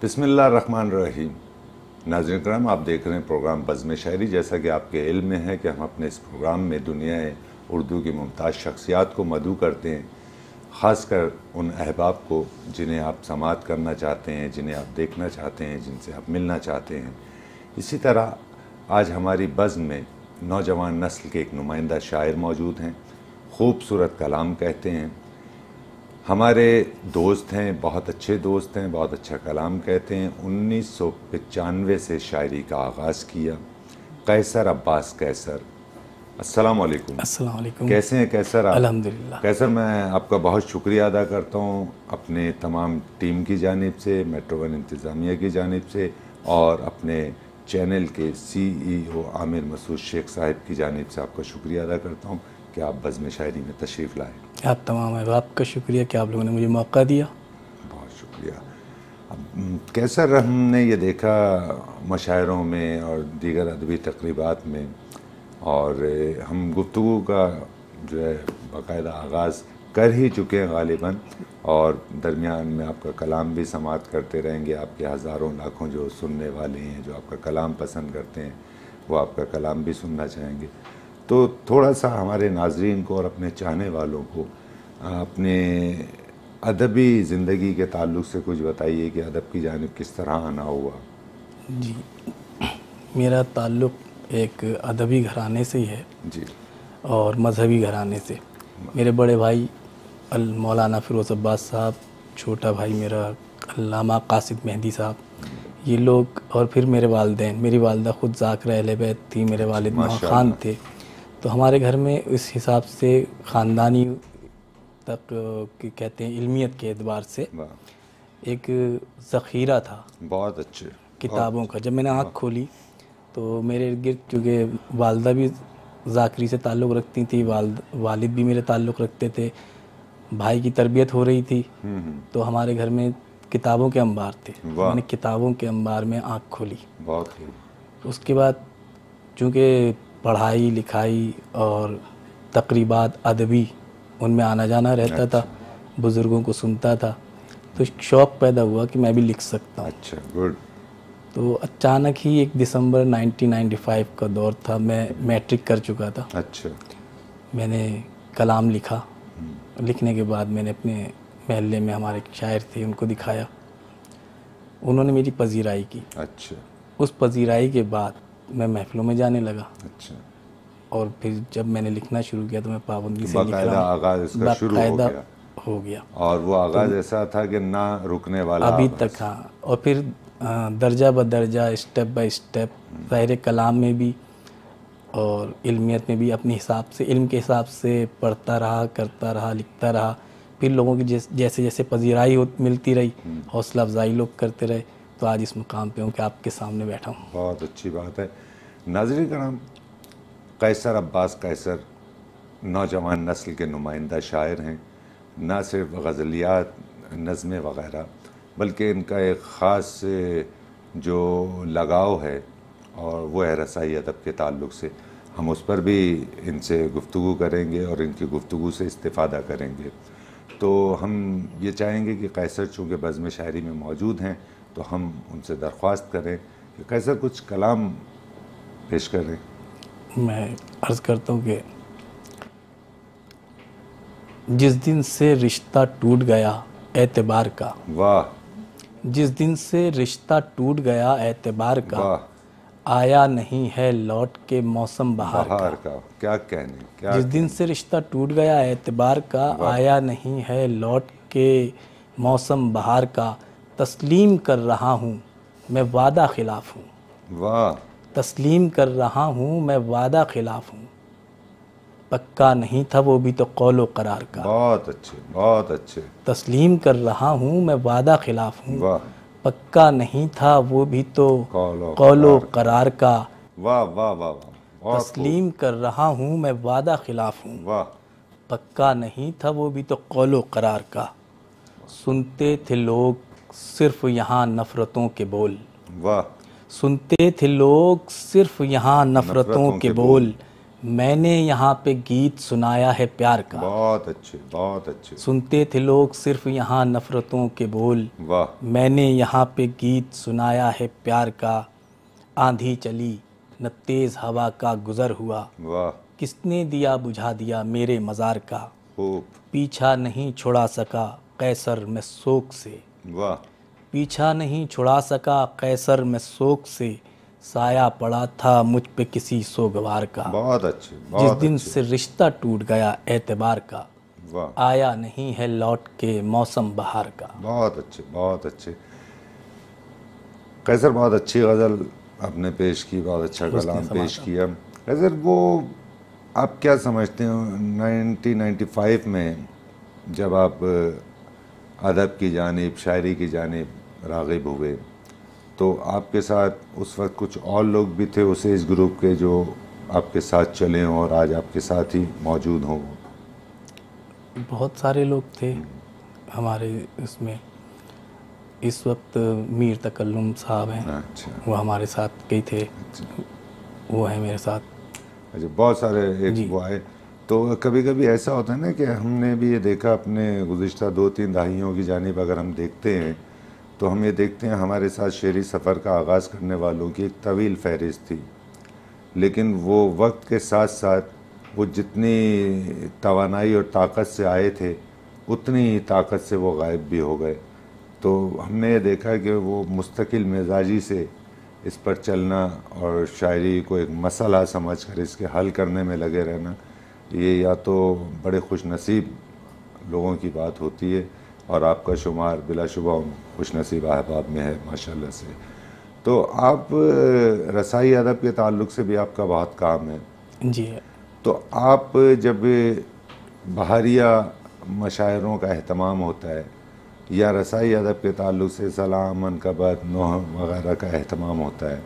بسم اللہ الرحمن الرحیم۔ ناظرین کرام، آپ دیکھ رہے ہیں پروگرام بزم شاعری۔ جیسا کہ آپ کے علم میں ہے کہ ہم اپنے اس پروگرام میں دنیا اردو کی ممتاز شخصیات کو مدعو کرتے ہیں، خاص کر ان احباب کو جنہیں آپ سماعت کرنا چاہتے ہیں، جنہیں آپ دیکھنا چاہتے ہیں، جن سے آپ ملنا چاہتے ہیں۔ اسی طرح آج ہماری بزم میں نوجوان نسل کے ایک نمائندہ شاعر موجود ہیں، خوبصورت کلام کہتے ہیں، ہمارے دوست ہیں، بہت اچھے دوست ہیں، بہت اچھا کلام کہتے ہیں۔ 1995 سے شاعری کا آغاز کیا۔ قیصر عباس قیصر، السلام علیکم۔ السلام علیکم۔ کیسے ہیں قیصر آپ؟ الحمدللہ۔ قیصر، میں آپ کا بہت شکریہ ادا کرتا ہوں اپنے تمام ٹیم کی جانب سے، میٹرو ون انتظامیہ کی جانب سے، اور اپنے چینل کے CEO عامر مسعود شیخ صاحب کی جانب سے آپ کا شکریہ ادا کرتا ہوں کہ آپ بزم شاعری میں تشریف لائے۔ آپ تمام احباب کا شکریہ کہ آپ لوگوں نے مجھے موقع دیا۔ بہت شکریہ۔ اب قیصر، ہم نے یہ دیکھا مشاعروں میں اور دیگر ادبی تقریبات میں، اور ہم گفتگو کا جو ہے باقاعدہ آغاز کر ہی چکے ہیں غالباً، اور درمیان میں آپ کا کلام بھی سماعت کرتے رہیں گے۔ آپ کے ہزاروں لاکھوں جو سننے والے ہیں، جو آپ کا کلام پسند کرتے ہیں، وہ آپ کا کلام بھی سننا چاہیں گے۔ تو تھوڑا سا ہمارے ناظرین کو اور اپنے چاہنے والوں کو اپنے ادبی زندگی کے تعلق سے کچھ بتائیے کہ ادب کی جانب کس طرح آنا ہوا۔ جی، میرا تعلق ایک ادبی گھرانے سے ہی ہے، جی، اور مذہبی گھرانے سے۔ میرے بڑے بھائی مولانا فیروز عباس صاحب، چھوٹا بھائی میرا علامہ قاصد مہدی صاحب، یہ لوگ، اور پھر میرے والدین، میری والدہ خود ذاکرہ اہل بیت تھی، میرے والد ماں خان تھے۔ تو ہمارے گھر میں اس حساب سے خاندانی تک کہتے ہیں علمیت کے اعتبار سے ایک ذخیرہ تھا بہت اچھے کتابوں کا۔ جب میں نے آنکھ کھولی تو میرے ارد گرد، چونکہ والدہ بھی ذاکری سے تعلق رکھتی تھی، والد بھی میرے تعلق رکھتے تھے، بھائی کی تربیت ہو رہی تھی، تو ہمارے گھر میں کتابوں کے انبار تھے۔ میں نے کتابوں کے انبار میں آنکھ کھولی۔ بہت ہی اس کے بعد چونکہ پڑھائی لکھائی اور تقریبات ادبی، ان میں آنا جانا رہتا تھا، بزرگوں کو سنتا تھا، تو شوق پیدا ہوا کہ میں بھی لکھ سکتا ہوں۔ اچھا، گڈ۔ تو اچانک ہی 1 دسمبر 1995 کا دور تھا، میں میٹرک کر چکا تھا۔ اچھا، میں نے کلام لکھا۔ لکھنے کے بعد میں نے اپنے محلے میں ہمارے ایک شاعر تھے، ان کو دکھایا، انہوں نے میری پذیرائی کی۔ اچھا، اس پذیرائی کے بعد میں محفلوں میں جانے لگا، اچھا، اور پھر جب میں نے لکھنا شروع کیا تو میں پابندی سے لکھ باقاعدہ رہا ہوں، آغاز اس کا شروع ہو گیا، ہو گیا، اور وہ آغاز ایسا تھا کہ نہ رکنے والا ابھی آغاز۔ تک۔ ہاں، اور پھر درجہ بدرجہ، اسٹیپ بائی اسٹیپ، ظاہر کلام میں بھی اور علمیت میں بھی اپنے حساب سے، علم کے حساب سے پڑھتا رہا، کرتا رہا، لکھتا رہا۔ پھر لوگوں کی جیسے جیسے پذیرائی ملتی رہی، حوصلہ افزائی لوگ کرتے رہے، تو آج اس مقام پہ ہوں کہ آپ کے سامنے بیٹھا ہوں۔ بہت اچھی بات ہے۔ ناظرین کرام، قیصر عباس قیصر نوجوان نسل کے نمائندہ شاعر ہیں۔ نہ صرف غزلیات، نظمیں وغیرہ، بلکہ ان کا ایک خاص جو لگاؤ ہے، اور وہ ہے رسائی ادب کے تعلق سے۔ ہم اس پر بھی ان سے گفتگو کریں گے اور ان کی گفتگو سے استفادہ کریں گے۔ تو ہم یہ چاہیں گے کہ قیصر چونکہ بزم شاعری میں موجود ہیں، تو ہم ان سے درخواست کریں کہ قیصر کچھ کلام پیش کریں۔ میں عرض کرتا ہوں کہ جس دن سے رشتہ ٹوٹ گیا اعتبار کا، واہ، جس دن سے رشتہ ٹوٹ گیا اعتبار کا، واہ، آیا نہیں ہے لوٹ کے موسم بہار کا۔ کیا کہنے، کیا جس دن سے رشتہ ٹوٹ گیا اعتبار کا، آیا نہیں ہے لوٹ کے موسم بہار کا، تسلیم کر رہا ہوں میں وعدہ خلاف ہوں، واہ، تسلیم کر رہا ہوں میں وعدہ خلاف ہوں، پکا نہیں تھا وہ بھی تو قول و قرار کا۔ بہت اچھے، بہت اچھے، تسلیم کر رہا ہوں میں وعدہ خلاف ہوں، واہ، پکا نہیں تھا وہ بھی تو قول قول و قرار کا۔ واہ، واہ، واہ، واہ، بہت تسلیم کر رہا ہوں میں وعدہ خلاف ہوں، واہ، پکا نہیں تھا وہ بھی تو قول و قرار کا، سنتے تھے لوگ صرف یہاں نفرتوں کے بول، واہ، سنتے تھے لوگ صرف یہاں نفرتوں کے بول، میں نے یہاں پہ گیت سنایا ہے پیار کا، بہت اچھے، بہت اچھے، سنتے تھے لوگ صرف یہاں نفرتوں کے بول، واہ میں نے یہاں پہ گیت سنایا ہے پیار کا، آندھی چلی نہ تیز ہوا کا گزر ہوا، واہ، کس نے دیا بجھا دیا میرے مزار کا، خوب، پیچھا نہیں چھڑا سکا قیصر میں سوگ سے، واہ، پیچھا نہیں چھڑا سکا قیصر میں سوگ سے، سایہ پڑا تھا مجھ پہ کسی سوگوار کا، بہت اچھے، جس بہت دن اچھے، سے رشتہ ٹوٹ گیا اعتبار کا، واہ، آیا نہیں ہے لوٹ کے موسم بہار کا۔ بہت اچھے، بہت اچھے۔ قیصر بہت اچھی غزل آپ نے پیش کی، بہت اچھا کلام پیش کیا۔ قیصر وہ آپ کیا سمجھتے ہیں 1995 میں جب آپ ادب کی جانب، شاعری کی جانب راغب ہوئے تو آپ کے ساتھ اس وقت کچھ اور لوگ بھی تھے اس ایج گروپ کے جو آپ کے ساتھ چلے ہوں اور آج آپ کے ساتھ ہی موجود ہوں؟ بہت سارے لوگ تھے ہمارے اس میں، اس وقت میر تکلم صاحب ہیں، اچھا، وہ ہمارے ساتھ گئی تھے، وہ ہیں میرے ساتھ۔ اچھا، بہت سارے ایک جی وہ آئے۔ تو کبھی کبھی ایسا ہوتا ہے نا کہ ہم نے بھی یہ دیکھا اپنے گزشتہ 2-3 دہائیوں کی جانب اگر ہم دیکھتے ہیں تو ہم یہ دیکھتے ہیں ہمارے ساتھ شعری سفر کا آغاز کرنے والوں کی ایک طویل فہرست تھی، لیکن وہ وقت کے ساتھ ساتھ وہ جتنی توانائی اور طاقت سے آئے تھے اتنی ہی طاقت سے وہ غائب بھی ہو گئے۔ تو ہم نے یہ دیکھا کہ وہ مستقل مزاجی سے اس پر چلنا اور شاعری کو ایک مسئلہ سمجھ کر اس کے حل کرنے میں لگے رہنا، یہ یا تو بڑے خوش نصیب لوگوں کی بات ہوتی ہے، اور آپ کا شمار بلا شبہ خوش نصیب احباب میں ہے ماشاءاللہ سے۔ تو آپ رسائی ادب کے تعلق سے بھی آپ کا بہت کام ہے، جی تو آپ جب بہاریہ مشاعروں کا اہتمام ہوتا ہے یا رسائی ادب کے تعلق سے سلام، منقبت، نوح وغیرہ کا اہتمام ہوتا ہے،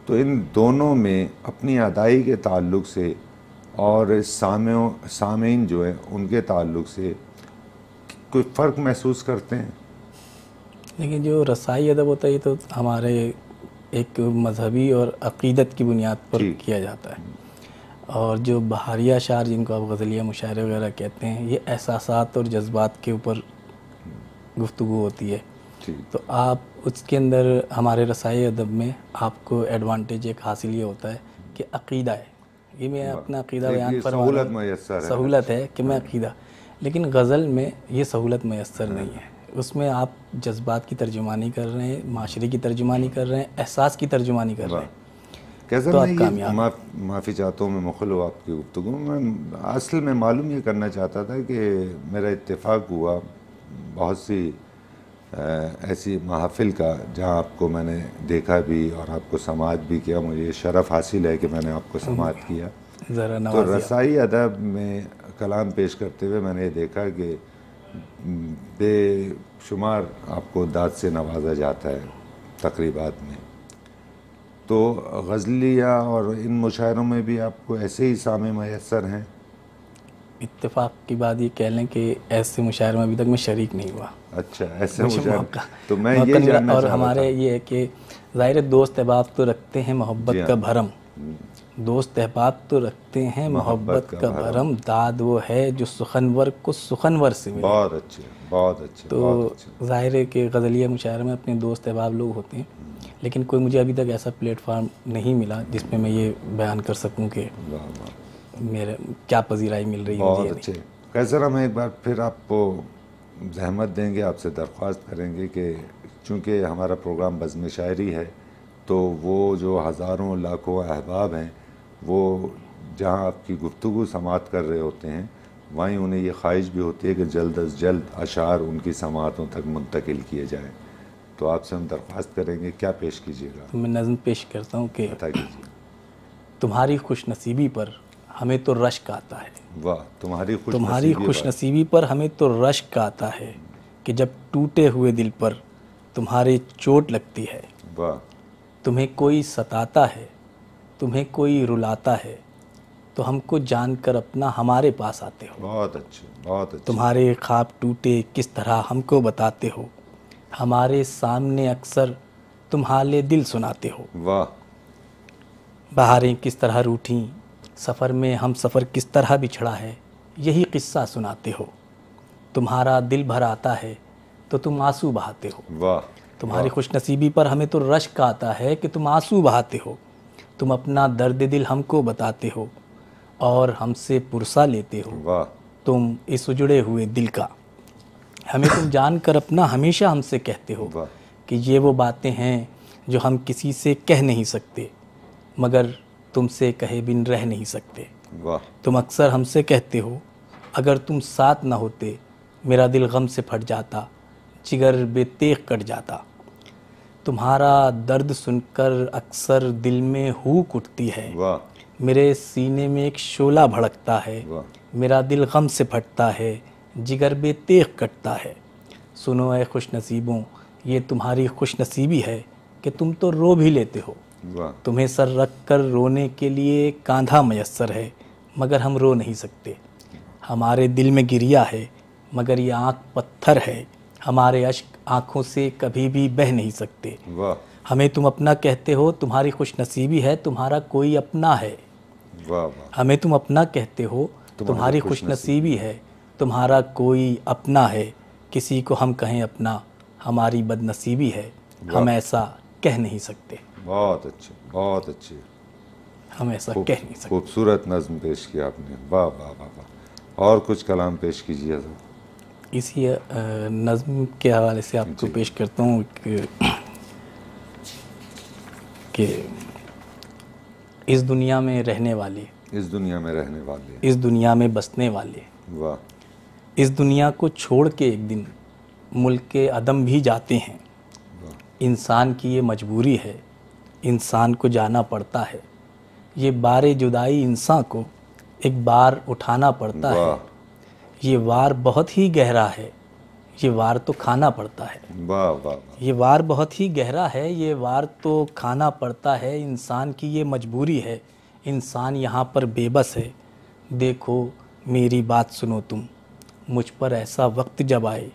تو ان دونوں میں اپنی ادائی کے تعلق سے اور سامعین جو ہیں ان کے تعلق سے کوئی فرق محسوس کرتے ہیں؟ لیکن جو رسائی ادب ہوتا ہے یہ تو ہمارے ایک مذہبی اور عقیدت کی بنیاد پر کیا جاتا ہے، اور جو بہاریہ اشعار جن کو آپ غزلیہ مشاعرے وغیرہ کہتے ہیں یہ احساسات اور جذبات کے اوپر گفتگو ہوتی ہے، تو آپ اس کے اندر ہمارے رسائی ادب میں آپ کو ایڈوانٹیج ایک حاصل یہ ہوتا ہے کہ عقیدہ ہے، یہ میں اپنا عقیدہ بیان فرما رہا ہوں، سہولت ہے کہ میں عقیدہ، لیکن غزل میں یہ سہولت میسر نہیں ہے، اس میں آپ جذبات کی ترجمانی کر رہے ہیں، معاشرے کی ترجمانی کر رہے ہیں، احساس کی ترجمانی کر رہے ہیں، کیسا تو میں آپ کامیاب ہیں۔ معافی چاہتا ہوں، میں مخل ہوں آپ کی گفتگو میں، اصل میں معلوم یہ کرنا چاہتا تھا کہ میرا اتفاق ہوا بہت سی ایسی محافل کا جہاں آپ کو میں نے دیکھا بھی اور آپ کو سماعت بھی کیا، مجھے شرف حاصل ہے کہ میں نے آپ کو سماعت کیا، ذرا تو نوازی رسائی ادب میں کلام پیش کرتے ہوئے میں نے یہ دیکھا کہ بے شمار آپ کو داد سے نوازا جاتا ہے تقریبات میں، تو غزلیہ اور ان مشاعروں میں بھی آپ کو ایسے ہی سامع میسر ہیں؟ اتفاق کی بات یہ کہہ لیں کہ ایسے مشاعرے میں ابھی تک میں شریک نہیں ہوا، اچھا، ایسے مجھے مشاعرے تو میں موقع یہ نہیں ملا، جاننا اور چاہ رہا تھا۔ ہمارے یہ ہے کہ ظاہر دوست احباب تو رکھتے ہیں محبت کا بھرم، دوست احباب تو رکھتے ہیں محبت کا بھرم، داد وہ ہے جو سخنور کو سخنور سے ملے، بہت اچھے، بہت اچھے، تو بہت اچھے، ظاہر ہے کہ غزلیہ مشاعرے میں اپنے دوست احباب لوگ ہوتے ہیں، لیکن کوئی مجھے ابھی تک ایسا پلیٹ فارم نہیں ملا جس پہ میں یہ بیان کر سکوں کہ واہ واہ، میرے کیا پذیرائی مل رہی ہے مجھے بہت یا اچھے۔ قیصر ہم ایک بار پھر آپ کو زحمت دیں گے، آپ سے درخواست کریں گے کہ چونکہ ہمارا پروگرام بزم شاعری ہے تو وہ جو ہزاروں لاکھوں احباب ہیں وہ جہاں آپ کی گفتگو سماعت کر رہے ہوتے ہیں وہیں انہیں یہ خواہش بھی ہوتی ہے کہ جلد از جلد اشعار ان کی سماعتوں تک منتقل کیے جائیں، تو آپ سے ہم درخواست کریں گے کیا پیش کیجیے گا؟ میں نظم پیش کرتا ہوں کہ عطا کیجیے۔ تمہاری خوش نصیبی پر ہمیں تو رشک آتا ہے، واہ، تمہاری خوش تمہاری نصیبی خوش نصیبی پر ہمیں تو رشک آتا ہے کہ جب ٹوٹے ہوئے دل پر تمہارے چوٹ لگتی ہے، واہ، تمہیں کوئی ستاتا ہے، تمہیں کوئی رلاتا ہے، تو ہم کو جان کر اپنا ہمارے پاس آتے ہو، بہت اچھے، بہت اچھے، تمہارے خواب ٹوٹے کس طرح ہم کو بتاتے ہو، ہمارے سامنے اکثر تم حال دل سناتے ہو، واہ، بہاریں کس طرح روٹھیں سفر میں ہم سفر کس طرح بچھڑا ہے یہی قصہ سناتے ہو. تمہارا دل بھر آتا ہے تو تم آنسو بہاتے ہو. واہ. تمہاری خوش نصیبی پر ہمیں تو رشک آتا ہے کہ تم آنسو بہاتے ہو. تم اپنا درد دل ہم کو بتاتے ہو اور ہم سے پرسہ لیتے ہو. واہ. تم اس اجڑے ہوئے دل کا ہمیں تم جان کر اپنا ہمیشہ ہم سے کہتے ہو واہ. کہ یہ وہ باتیں ہیں جو ہم کسی سے کہہ نہیں سکتے مگر تم سے کہے بن رہ نہیں سکتے. واہ. تم اکثر ہم سے کہتے ہو اگر تم ساتھ نہ ہوتے میرا دل غم سے پھٹ جاتا جگر بے تیغ کٹ جاتا. تمہارا درد سن کر اکثر دل میں ہوک اٹھتی ہے. واہ. میرے سینے میں ایک شعلہ بھڑکتا ہے. واہ. میرا دل غم سے پھٹتا ہے جگر بے تیغ کٹتا ہے. سنو اے خوش نصیبوں یہ تمہاری خوش نصیبی ہے کہ تم تو رو بھی لیتے ہو. واہ. تمہیں سر رکھ کر رونے کے لیے کاندھا میسر ہے مگر ہم رو نہیں سکتے. ہمارے دل میں گریا ہے مگر یہ آنکھ پتھر ہے. ہمارے اشک آنکھوں سے کبھی بھی بہہ نہیں سکتے. واہ. ہمیں تم اپنا کہتے ہو تمہاری خوش نصیبی ہے تمہارا کوئی اپنا ہے. واہ. واہ. ہمیں تم اپنا کہتے ہو تمہاری خوش نصیبی ہے تمہارا کوئی اپنا ہے. کسی کو ہم کہیں اپنا ہماری بد نصیبی ہے. ہم ایسا کہہ نہیں سکتے. بہت اچھے بہت اچھے. ہم ایسا کہہ نہیں سکتے. خوبصورت نظم پیش کیا آپ نے. واہ واہ واہ واہ. اور کچھ کلام پیش کیجیے ذرا. اسی نظم کے حوالے سے آپ کو پیش کرتا ہوں کہ اس دنیا میں رہنے والے اس دنیا میں رہنے والے اس دنیا میں بسنے والے واہ. اس دنیا کو چھوڑ کے ایک دن ملک عدم بھی جاتے ہیں. واہ. انسان کی یہ مجبوری ہے انسان کو جانا پڑتا ہے. یہ بار جدائی انسان کو ایک بار اٹھانا پڑتا ہے. واہ. یہ وار بہت ہی گہرا ہے یہ وار تو کھانا پڑتا ہے. واہ واہ واہ. یہ وار بہت ہی گہرا ہے یہ وار تو کھانا پڑتا ہے. انسان کی یہ مجبوری ہے انسان یہاں پر بے بس ہے. دیکھو میری بات سنو تم مجھ پر ایسا وقت جب آئے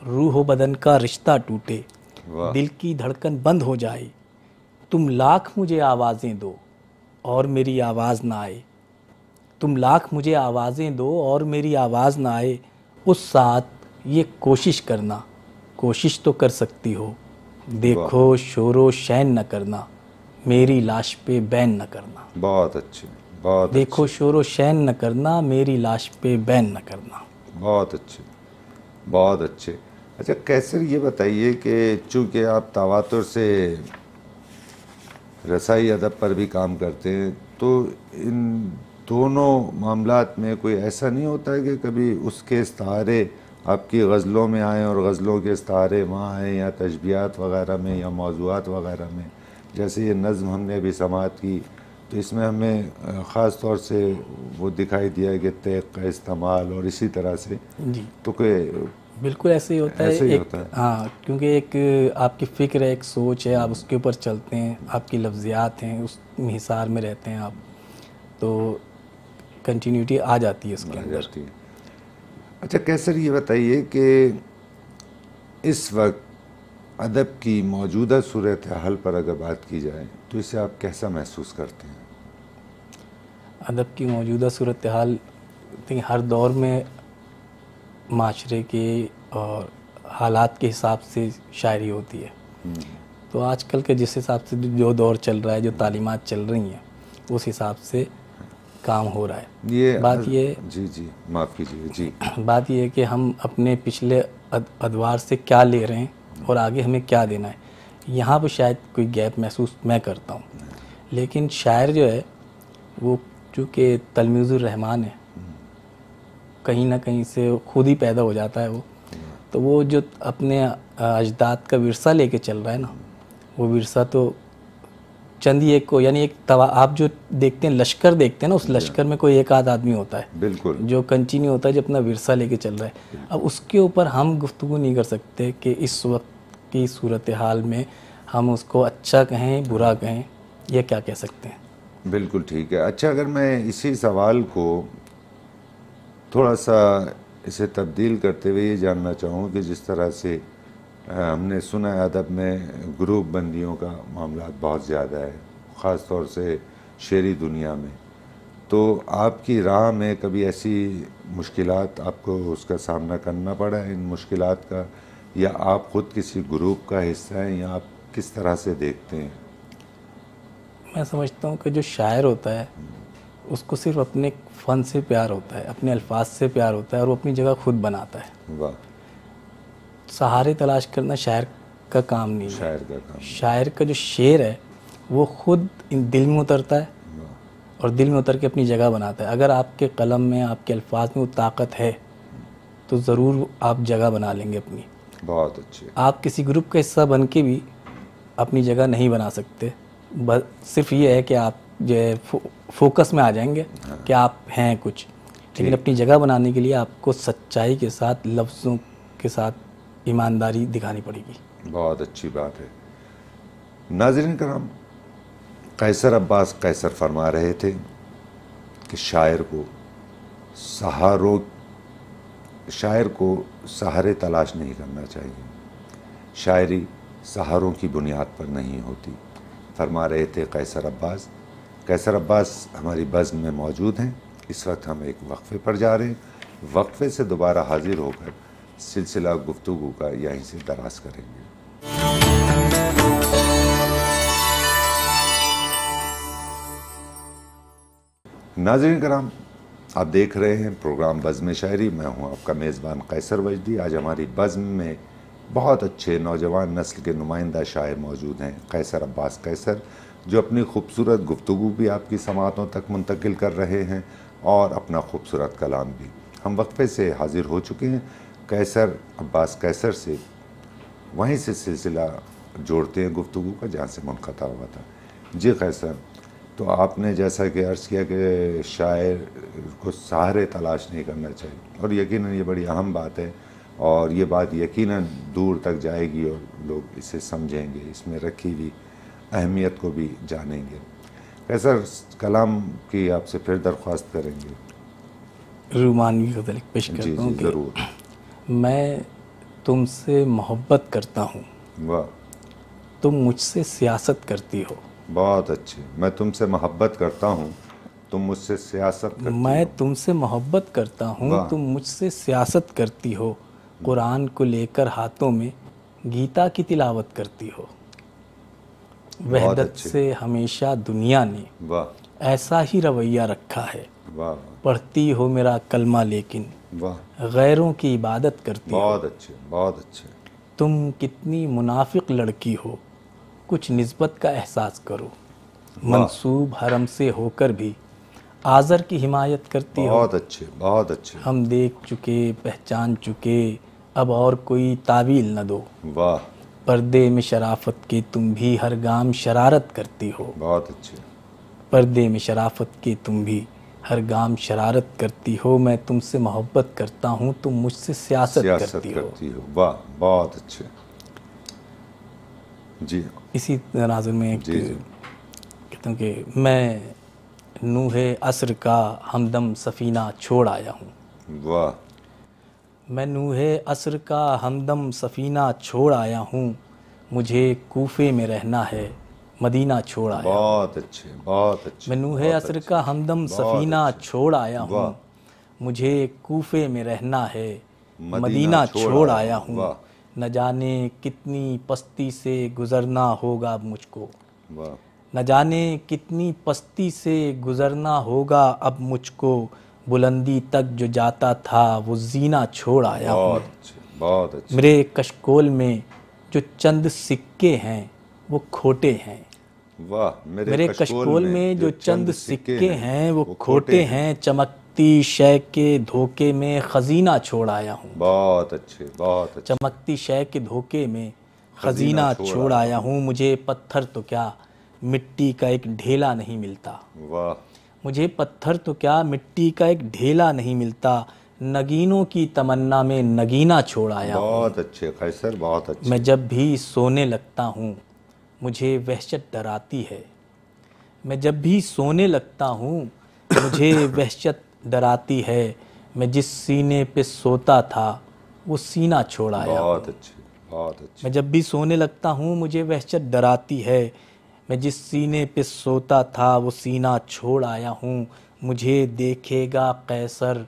روح و بدن کا رشتہ ٹوٹے واہ. دل کی دھڑکن بند ہو جائے. تم لاکھ مجھے آوازیں دو اور میری آواز نہ آئے. تم لاکھ مجھے آوازیں دو اور میری آواز نہ آئے. اس ساتھ یہ کوشش کرنا کوشش تو کر سکتی ہو. دیکھو شور و شین نہ کرنا میری لاش پہ بین نہ کرنا. بہت اچھے بہت دیکھو شور و شین نہ کرنا میری لاش پہ بین نہ کرنا. بہت اچھے بہت اچھے. اچھا کیسر یہ بتائیے کہ چونکہ آپ تواتر سے رسائی ادب پر بھی کام کرتے ہیں تو ان دونوں معاملات میں کوئی ایسا نہیں ہوتا ہے کہ کبھی اس کے استعارے آپ کی غزلوں میں آئیں اور غزلوں کے استعارے وہاں آئیں یا تشبیہات وغیرہ میں یا موضوعات وغیرہ میں. جیسے یہ نظم ہم نے ابھی سماعت کی تو اس میں ہمیں خاص طور سے وہ دکھائی دیا کہ تیغ کا استعمال اور اسی طرح سے جی تو کہ بالکل ایسے ہی ہوتا ہے. ایسے ہی ایک ہوتا ہے. ہاں کیونکہ ایک آپ کی فکر ہے ایک سوچ ہے آپ اس کے اوپر چلتے ہیں آپ کی لفظیات ہیں اس انحصار میں رہتے ہیں آپ تو کنٹینیوٹی آ جاتی ہے اس کے آ اندر. جاتی ہے. اچھا کیسر یہ بتائیے کہ اس وقت ادب کی موجودہ صورتحال پر اگر بات کی جائے تو اسے آپ کیسا محسوس کرتے ہیں؟ ادب کی موجودہ صورتحال ہر دور میں معاشرے کے اور حالات کے حساب سے شاعری ہوتی ہے. تو آج کل کے جس حساب سے جو دور چل رہا ہے جو تعلیمات چل رہی ہیں اس حساب سے کام ہو رہا ہے. بات یہ جی جی معاف کیجیے جی بات یہ ہے کہ ہم اپنے پچھلے ادوار سے کیا لے رہے ہیں اور آگے ہمیں کیا دینا ہے. یہاں پہ شاید کوئی گیپ محسوس میں کرتا ہوں لیکن شاعر جو ہے وہ چونکہ تلمیذ الرحمن ہے کہیں نہ کہیں سے خود ہی پیدا ہو جاتا ہے وہ تو وہ جو اپنے اجداد کا ورثہ لے کے چل رہا ہے نا وہ ورثہ تو چند ہی ایک کو یعنی ایک آپ جو دیکھتے ہیں لشکر دیکھتے ہیں نا اس لشکر میں کوئی ایک آدھ آدمی ہوتا ہے بالکل جو کنٹینیو ہوتا ہے جو اپنا ورثہ لے کے چل رہا ہے. اب اس کے اوپر ہم گفتگو نہیں کر سکتے کہ اس وقت کی صورتحال میں ہم اس کو اچھا کہیں برا کہیں یہ کیا کہہ سکتے ہیں. بالکل ٹھیک ہے. اچھا اگر میں اسی سوال کو تھوڑا سا اسے تبدیل کرتے ہوئے یہ جاننا چاہوں کہ جس طرح سے ہم نے سنا ہے ادب میں گروپ بندیوں کا معاملات بہت زیادہ ہے خاص طور سے شعری دنیا میں تو آپ کی راہ میں کبھی ایسی مشکلات آپ کو اس کا سامنا کرنا پڑا ہے، ان مشکلات کا، یا آپ خود کسی گروپ کا حصہ ہیں، یا آپ کس طرح سے دیکھتے ہیں؟ میں سمجھتا ہوں کہ جو شاعر ہوتا ہے اس کو صرف اپنے فن سے پیار ہوتا ہے، اپنے الفاظ سے پیار ہوتا ہے، اور وہ اپنی جگہ خود بناتا ہے۔ واہ، سہارے تلاش کرنا شاعر کا کام نہیں ہے۔ شاعر کا کام۔ شاعر کا جو شعر ہے وہ خود دل میں اترتا ہے اور دل میں اتر کے اپنی جگہ بناتا ہے۔ اگر آپ کے قلم میں، آپ کے الفاظ میں وہ طاقت ہے تو ضرور آپ جگہ بنا لیں گے اپنی۔ بہت اچھے۔ آپ کسی گروپ کا حصہ بن کے بھی اپنی جگہ نہیں بنا سکتے، بس صرف یہ ہے کہ آپ جو ہے فوکس میں آ جائیں گے کہ آپ ہیں کچھ، لیکن اپنی جگہ بنانے کے لیے آپ کو سچائی کے ساتھ، لفظوں کے ساتھ ایمانداری دکھانی پڑے گی۔ بہت اچھی بات ہے۔ ناظرین کرام، قیصر عباس قیصر فرما رہے تھے کہ شاعر کو سہارے تلاش نہیں کرنا چاہیے، شاعری سہاروں کی بنیاد پر نہیں ہوتی، فرما رہے تھے قیصر عباس۔ قیصر عباس ہماری بزم میں موجود ہیں۔ اس وقت ہم ایک وقفے پر جا رہے ہیں، وقفے سے دوبارہ حاضر ہو کر سلسلہ گفتگو کا یہیں سے دراز کریں گے۔ ناظرین کرام، آپ دیکھ رہے ہیں پروگرام بزم شاعری، میں ہوں آپ کا میزبان قیصر وجدی۔ آج ہماری بزم میں بہت اچھے نوجوان نسل کے نمائندہ شاعر موجود ہیں، قیصر عباس قیصر، جو اپنی خوبصورت گفتگو بھی آپ کی سماعتوں تک منتقل کر رہے ہیں اور اپنا خوبصورت کلام بھی۔ ہم وقفے سے حاضر ہو چکے ہیں، قیصر عباس قیصر سے وہیں سے سلسلہ جوڑتے ہیں گفتگو کا جہاں سے منقطع ہوا تھا۔ جی قیصر، تو آپ نے جیسا کہ عرض کیا کہ شاعر کو سہارے تلاش نہیں کرنا چاہیے، اور یقیناً یہ بڑی اہم بات ہے، اور یہ بات یقیناً دور تک جائے گی اور لوگ اسے سمجھیں گے، اس میں رکھی ہوئی اہمیت کو بھی جانیں گے۔ قیصر، کلام کی آپ سے پھر درخواست کریں گے۔ رومانوی غزل پیش جی کرتا ہوں جی کہ ضرور۔ میں تم سے محبت کرتا ہوں، واہ، تم مجھ سے سیاست کرتی ہو۔ بہت اچھے۔ میں تم سے محبت کرتا ہوں، تم مجھ سے سیاست کرتی میں ہو۔ تم سے محبت کرتا ہوں، واہ، تم مجھ سے سیاست کرتی ہو، قرآن کو لے کر ہاتھوں میں گیتا کی تلاوت کرتی ہو۔ وحدت اچھے۔ سے ہمیشہ دنیا نے واہ ایسا ہی رویہ رکھا ہے، واہ پڑھتی ہو میرا کلمہ لیکن واہ، غیروں کی عبادت کرتی ہو۔ بہت اچھے، بہت اچھے۔ تم کتنی منافق لڑکی ہو، کچھ نسبت کا احساس کرو، منسوب حرم سے ہو کر بھی آذر کی حمایت کرتی ہو۔ بہت اچھے، بہت اچھے۔ ہم دیکھ چکے، پہچان چکے، اب اور کوئی تعویل نہ دو، واہ، پردے میں شرافت کے تم بھی ہر گام شرارت کرتی ہو۔ بہت اچھے۔ پردے میں شرافت کے تم بھی ہر گام شرارت کرتی ہو، میں تم سے محبت کرتا ہوں، تم مجھ سے سیاست کرتی ہو۔ واہ، بہت اچھے۔ جی اسی تناظر میں ایک جی جی، کہتا ہوں کہ میں نوح عصر کا ہمدم سفینہ چھوڑ آیا ہوں، واہ، میں نوح عصر کا ہمدم سفینہ چھوڑ آیا ہوں، مجھے کوفے میں رہنا ہے، مدینہ چھوڑ آیا ہوں۔ بہت اچھے، بہت اچھے۔ میں نوح بہت عصر اچھے، کا ہمدم سفینہ چھوڑ آیا واہ، ہوں، مجھے کوفے میں رہنا ہے، مدینہ مدینہ چھوڑ آیا ہوں، واہ نہ جانے کتنی پستی سے گزرنا ہوگا اب مجھ کو، واہ، نہ جانے کتنی پستی سے گزرنا ہوگا اب مجھ کو، بلندی تک جو جاتا تھا وہ زینہ چھوڑ آیا ہوں۔ بہت اچھے، بہت اچھے۔ میرے کشکول میں جو چند سکے ہیں وہ کھوٹے ہیں، واہ، میرے کشکول میں جو چند سکے ہیں وہ کھوٹے ہیں، چمکتی شے کے دھوکے میں خزینہ چھوڑ آیا ہوں، بہت اچھے، بہت اچھے۔ چمکتی شے کے دھوکے میں خزینہ چھوڑ آیا ہوں، مجھے پتھر تو کیا مٹی کا ایک ڈھیلا نہیں ملتا، واہ، مجھے پتھر تو کیا مٹی کا ایک ڈھیلا نہیں ملتا، نگینوں کی تمنا میں نگینہ چھوڑ آیا ہوں۔ بہت اچھے قیصر، بہت اچھے۔ میں جب بھی سونے لگتا ہوں مجھے وحشت ڈراتی ہے، میں جب بھی سونے لگتا ہوں مجھے وحشت ڈراتی ہے، میں جس سینے پہ سوتا تھا وہ سینہ چھوڑ آیا ہوں۔ بہت اچھے، بہت اچھے۔ میں جب بھی سونے لگتا ہوں مجھے وحشت ڈراتی ہے، میں جس سینے پہ سوتا تھا وہ سینہ چھوڑ آیا ہوں، مجھے دیکھے گا قیصر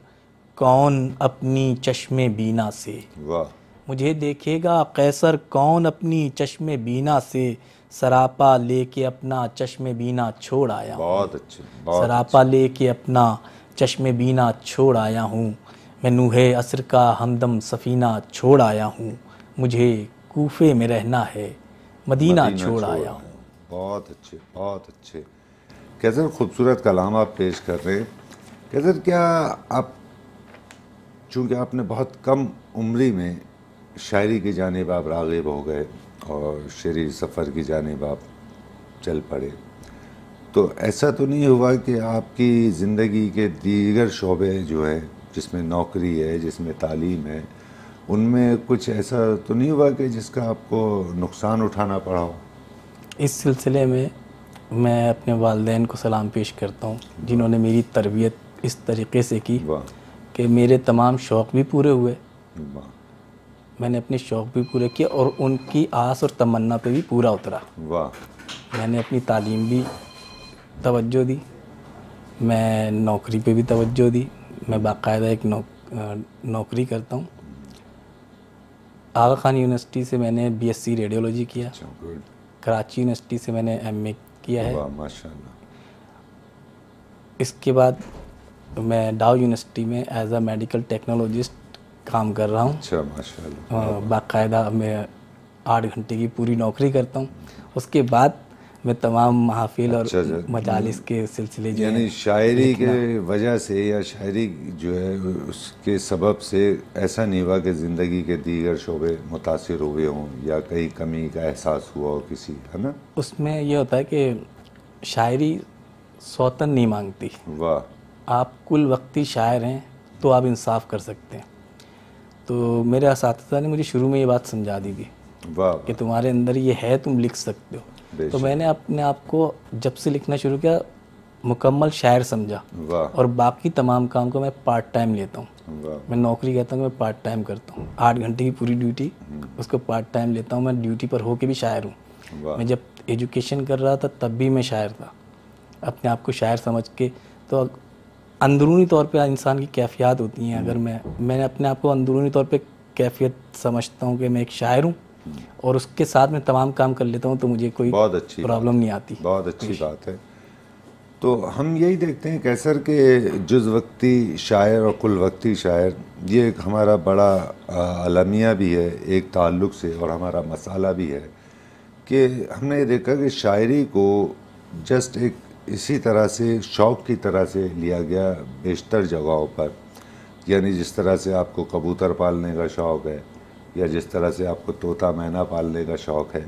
کون اپنی چشم بینا سے. واہ. مجھے دیکھے گا قیصر کون اپنی چشم بینا سے. سراپا لے کے اپنا چشم بینا چھوڑ آیا ہوں. بہت اچھے، بہت سراپا لے کے اپنا چشم بینا چھوڑ آیا ہوں. میں نوح عصر کا ہمدم سفینہ چھوڑ آیا ہوں. مجھے کوفے میں رہنا ہے مدینہ چھوڑ آیا ہوں. بہت اچھے، بہت اچھے. قیصر خوبصورت کلام آپ پیش کر رہے ہیں. قیصر کیا آپ، چونکہ آپ نے بہت کم عمری میں شاعری کی جانب آپ راغب ہو گئے اور شعری سفر کی جانب آپ چل پڑے، تو ایسا تو نہیں ہوا کہ آپ کی زندگی کے دیگر شعبے جو ہے جس میں نوکری ہے، جس میں تعلیم ہے، ان میں کچھ ایسا تو نہیں ہوا کہ جس کا آپ کو نقصان اٹھانا پڑا ہو؟ اس سلسلے میں میں اپنے والدین کو سلام پیش کرتا ہوں جنہوں نے میری تربیت اس طریقے سے کی واہ. کہ میرے تمام شوق بھی پورے ہوئے. واہ. میں نے اپنے شوق بھی پورے کیے اور ان کی آس اور تمنا پہ بھی پورا اترا. واہ. میں نے اپنی تعلیم بھی توجہ دی، میں نوکری پہ بھی توجہ دی. میں باقاعدہ ایک نوکری کرتا ہوں. آغا خان یونیورسٹی سے میں نے بی ایس سی ریڈیولوجی کیا. اچھا، گڈ. کراچی یونیورسٹی سے میں نے ایم اے کیا ہے. واہ، ماشاء اللہ. اس کے بعد میں ڈاؤ یونیورسٹی میں ایز اے میڈیکل ٹیکنالوجسٹ کام کر رہا ہوں. اچھا، ماشاء اللہ. باقاعدہ میں 8 گھنٹے کی پوری نوکری کرتا ہوں. اس کے بعد میں تمام محافل اور مجالس کے سلسلے جو یعنی شاعری کے وجہ سے یا شاعری جو ہے اس کے سبب سے ایسا نہیں ہوا کہ زندگی کے دیگر شعبے متاثر ہوئے ہوں یا کہیں کمی کا احساس ہوا ہو کسی، ہے نا؟ اس میں یہ ہوتا ہے کہ شاعری سوتن نہیں مانگتی. واہ. آپ کل وقتی شاعر ہیں تو آپ انصاف کر سکتے ہیں. تو میرے اساتذہ نے مجھے شروع میں یہ بات سمجھا دی تھی واہ. کہ تمہارے اندر یہ ہے، تم لکھ سکتے ہو. تو میں نے اپنے آپ کو جب سے لکھنا شروع کیا مکمل شاعر سمجھا. واہ. اور باقی تمام کام کو میں پارٹ ٹائم لیتا ہوں. واہ. میں نوکری کہتا ہوں کہ میں پارٹ ٹائم کرتا ہوں. 8 گھنٹے کی پوری ڈیوٹی، اس کو پارٹ ٹائم لیتا ہوں. میں ڈیوٹی پر ہو کے بھی شاعر ہوں. واہ. میں جب ایجوکیشن کر رہا تھا تب بھی میں شاعر تھا، اپنے آپ کو شاعر سمجھ کے. تو اندرونی طور پہ انسان کی کیفیات ہوتی ہیں. اگر میں اپنے آپ کو اندرونی طور پہ کیفیت سمجھتا ہوں کہ میں ایک شاعر ہوں اور اس کے ساتھ میں تمام کام کر لیتا ہوں تو مجھے کوئی پرابلم نہیں آتی. بہت اچھی بات ہے. تو ہم یہی دیکھتے ہیں قیصر کہ جز وقتی شاعر اور کل وقتی شاعر یہ ایک ہمارا بڑا المیہ بھی ہے ایک تعلق سے، اور ہمارا مسئلہ بھی ہے کہ ہم نے یہ دیکھا کہ شاعری کو جسٹ ایک اسی طرح سے شوق کی طرح سے لیا گیا بیشتر جگہوں پر. یعنی جس طرح سے آپ کو کبوتر پالنے کا شوق ہے یا جس طرح سے آپ کو طوطا مینا پالنے کا شوق ہے،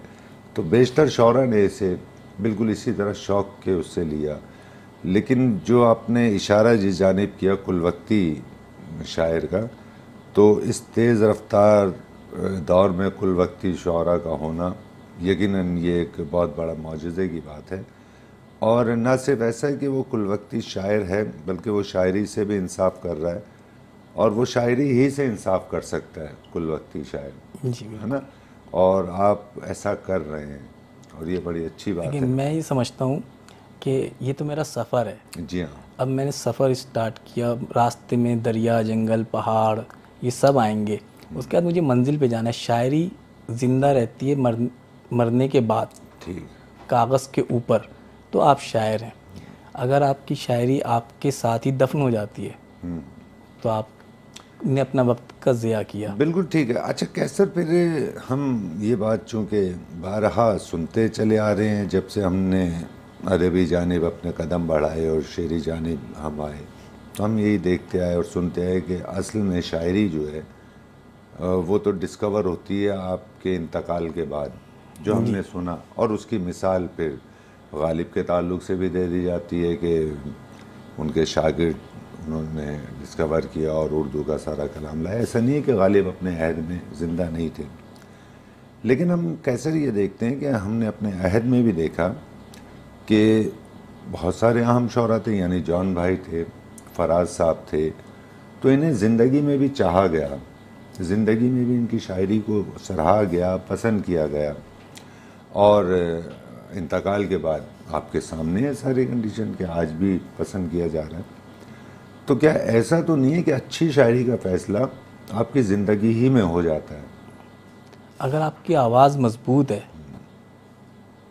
تو بیشتر شعراء نے اسے بالکل اسی طرح شوق کے اس سے لیا. لیکن جو آپ نے اشارہ جس جانب کیا کل وقتی شاعر کا، تو اس تیز رفتار دور میں کل وقتی شعراء کا ہونا یقیناً یہ ایک بہت بڑا معجزے کی بات ہے. اور نہ صرف ایسا ہے کہ وہ کل وقتی شاعر ہے بلکہ وہ شاعری سے بھی انصاف کر رہا ہے، اور وہ شاعری ہی سے انصاف کر سکتا ہے کل وقتی شاعر، ہے نا؟ اور آپ ایسا کر رہے ہیں اور یہ بڑی اچھی بات ہے. لیکن میں یہ سمجھتا ہوں کہ یہ تو میرا سفر ہے. جی ہاں. اب میں نے سفر اسٹارٹ کیا، راستے میں دریا، جنگل، پہاڑ یہ سب آئیں گے. اس کے بعد مجھے منزل پہ جانا ہے. شاعری زندہ رہتی ہے مرنے کے بعد، ٹھیک، کاغذ کے اوپر. تو آپ شاعر ہیں. اگر آپ کی شاعری آپ کے ساتھ ہی دفن ہو جاتی ہے تو آپ نے اپنا وقت کا ضیاع کیا. بالکل ٹھیک ہے. اچھا قیصر، پھر ہم یہ بات چونکہ بارہا سنتے چلے آ رہے ہیں جب سے ہم نے ادبی جانب اپنے قدم بڑھائے اور شعری جانب ہم آئے، تو ہم یہی دیکھتے آئے اور سنتے آئے کہ اصل میں شاعری جو ہے وہ تو ڈسکور ہوتی ہے آپ کے انتقال کے بعد، جو ہم نے سنا. اور اس کی مثال پھر غالب کے تعلق سے بھی دے دی جاتی ہے کہ ان کے شاگرد انہوں نے ڈسکور کیا اور اردو کا سارا کلام لایا. ایسا نہیں ہے کہ غالب اپنے عہد میں زندہ نہیں تھے، لیکن ہم قیصر یہ دیکھتے ہیں کہ ہم نے اپنے عہد میں بھی دیکھا کہ بہت سارے اہم شعراء تھے. یعنی جان بھائی تھے، فراز صاحب تھے، تو انہیں زندگی میں بھی چاہا گیا، زندگی میں بھی ان کی شاعری کو سراہا گیا، پسند کیا گیا. اور انتقال کے بعد آپ کے سامنے ہے ساری کنڈیشن کہ آج بھی پسند کیا جا رہا ہے. تو کیا ایسا تو نہیں ہے کہ اچھی شاعری کا فیصلہ آپ کی زندگی ہی میں ہو جاتا ہے؟ اگر آپ کی آواز مضبوط ہے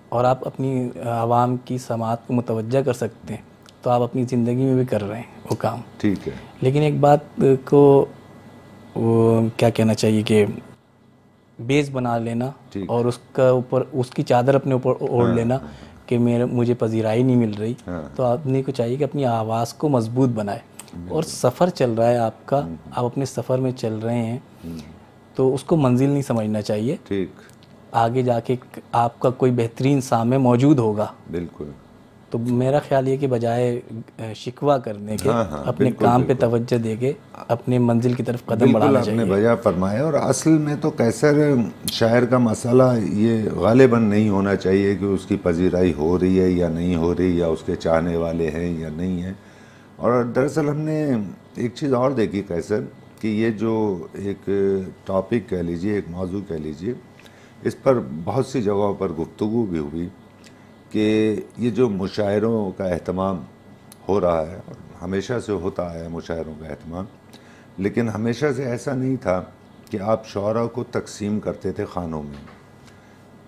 اور آپ اپنی عوام کی سماعت کو متوجہ کر سکتے ہیں تو آپ اپنی زندگی میں بھی کر رہے ہیں وہ کام. ٹھیک ہے. لیکن ایک بات کو وہ کیا کہنا چاہیے کہ بیس بنا لینا اور اس کا اوپر اس کی چادر اپنے اوپر اوڑھ لینا کہ مجھے پذیرائی نہیں مل رہی، تو آدمی کو چاہیے کہ اپنی آواز کو مضبوط بنائے. اور سفر چل رہا ہے آپ کا، آپ اپنے سفر میں چل رہے ہیں تو اس کو منزل نہیں سمجھنا چاہیے. ٹھیک. آگے جا کے آپ کا کوئی بہترین سامع موجود ہوگا. بالکل. تو میرا خیال یہ کہ بجائے شکوہ کرنے کے اپنے کام پہ توجہ دے کے اپنے منزل کی طرف قدم بڑھانا چاہیے. بالکل آپ نے بجا فرمایا. اور اصل میں تو قیصر شاعر کا مسئلہ یہ غالباً نہیں ہونا چاہیے کہ اس کی پذیرائی ہو رہی ہے یا نہیں ہو رہی، یا اس کے چاہنے والے ہیں یا نہیں ہیں. اور دراصل ہم نے ایک چیز اور دیکھی قیصر کہ یہ جو ایک ٹاپک کہہ لیجئے، ایک موضوع کہہ لیجئے، اس پر بہت سی جگہوں پر گفتگو بھی ہوئی کہ یہ جو مشاعروں کا اہتمام ہو رہا ہے، اور ہمیشہ سے ہوتا ہے مشاعروں کا اہتمام، لیکن ہمیشہ سے ایسا نہیں تھا کہ آپ شعراء کو تقسیم کرتے تھے خانوں میں.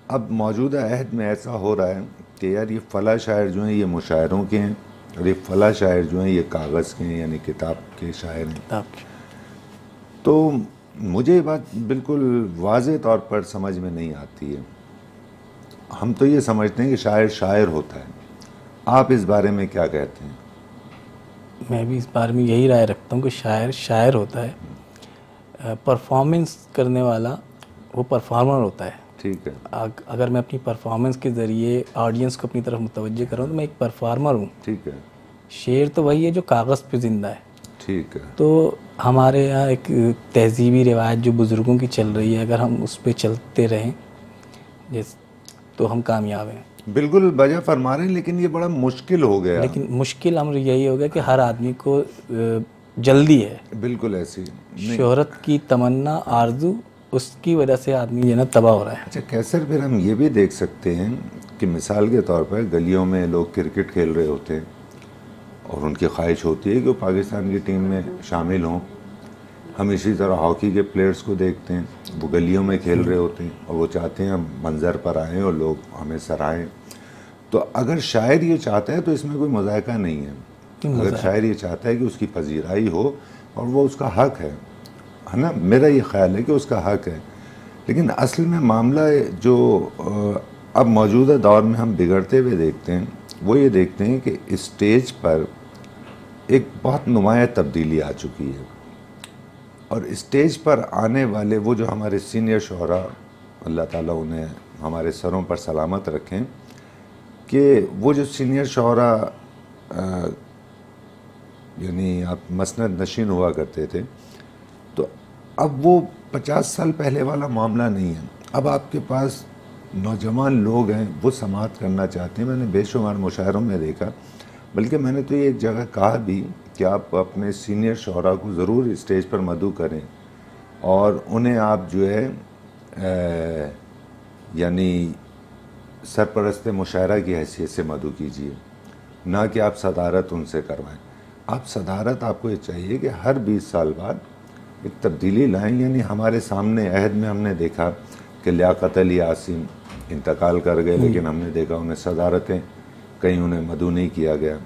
اب موجودہ عہد میں ایسا ہو رہا ہے کہ یار یہ فلاں شاعر جو ہیں یہ مشاعروں کے ہیں، اور یہ فلاں شاعر جو ہیں یہ کاغذ کے ہیں، یعنی کتاب کے شاعر ہیں. تو مجھے یہ بات بالکل واضح طور پر سمجھ میں نہیں آتی ہے. ہم تو یہ سمجھتے ہیں کہ شاعر شاعر ہوتا ہے. آپ اس بارے میں کیا کہتے ہیں؟ میں بھی اس بارے میں یہی رائے رکھتا ہوں کہ شاعر شاعر ہوتا ہے، پرفارمنس کرنے والا وہ پرفارمر ہوتا ہے. ٹھیک ہے. اگر میں اپنی پرفارمنس کے ذریعے آڈینس کو اپنی طرف متوجہ کروں تو میں ایک پرفارمر ہوں. ٹھیک ہے. شعر تو وہی ہے جو کاغذ پہ زندہ ہے. ٹھیک ہے. تو ہمارے یہاں ایک تہذیبی روایت جو بزرگوں کی چل رہی ہے، اگر ہم اس پہ چلتے رہیں تو ہم کامیاب ہیں. بالکل بجا فرما رہے ہیں، لیکن یہ بڑا مشکل ہو گیا. لیکن مشکل امر یہی ہو گیا کہ ہر آدمی کو جلدی ہے. بالکل ایسی شہرت کی تمنا، آرزو، اس کی وجہ سے آدمی جو ہے نا تباہ ہو رہا ہے. اچھا قیصر، پھر ہم یہ بھی دیکھ سکتے ہیں کہ مثال کے طور پر گلیوں میں لوگ کرکٹ کھیل رہے ہوتے ہیں اور ان کی خواہش ہوتی ہے کہ وہ پاکستان کی ٹیم میں شامل ہوں. ہم اسی طرح ہاکی کے پلیئرز کو دیکھتے ہیں، وہ گلیوں میں کھیل رہے ہوتے ہیں اور وہ چاہتے ہیں ہم منظر پر آئیں اور لوگ ہمیں سراہیں. تو اگر شاعر یہ چاہتا ہے تو اس میں کوئی مذائقہ نہیں ہے. اگر شاعر یہ چاہتا ہے کہ اس کی پذیرائی ہو، اور وہ اس کا حق ہے نا، میرا یہ خیال ہے کہ اس کا حق ہے. لیکن اصل میں معاملہ جو اب موجودہ دور میں ہم بگڑتے ہوئے دیکھتے ہیں وہ یہ دیکھتے ہیں کہ اسٹیج پر ایک بہت نمایاں تبدیلی آ چکی ہے. اور اسٹیج پر آنے والے وہ جو ہمارے سینئر شعراء، اللہ تعالیٰ انہیں ہمارے سروں پر سلامت رکھیں، کہ وہ جو سینئر شعراء یعنی آپ مسند نشین ہوا کرتے تھے، تو اب وہ 50 سال پہلے والا معاملہ نہیں ہے. اب آپ کے پاس نوجوان لوگ ہیں، وہ سماعت کرنا چاہتے ہیں. میں نے بے شمار مشاعروں میں دیکھا، بلکہ میں نے تو یہ ایک جگہ کہا بھی کہ آپ اپنے سینئر شعراء کو ضرور اسٹیج پر مدعو کریں اور انہیں آپ جو ہے یعنی سرپرست مشاعرہ کی حیثیت سے مدعو کیجیے، نہ کہ آپ صدارت ان سے کروائیں. آپ صدارت آپ کو یہ چاہیے کہ ہر 20 سال بعد ایک تبدیلی لائیں. یعنی ہمارے سامنے عہد میں ہم نے دیکھا کہ لیاقت علی عاصم انتقال کر گئے، لیکن ہم نے دیکھا انہیں صدارتیں کہیں انہیں مدعو نہیں کیا گیا.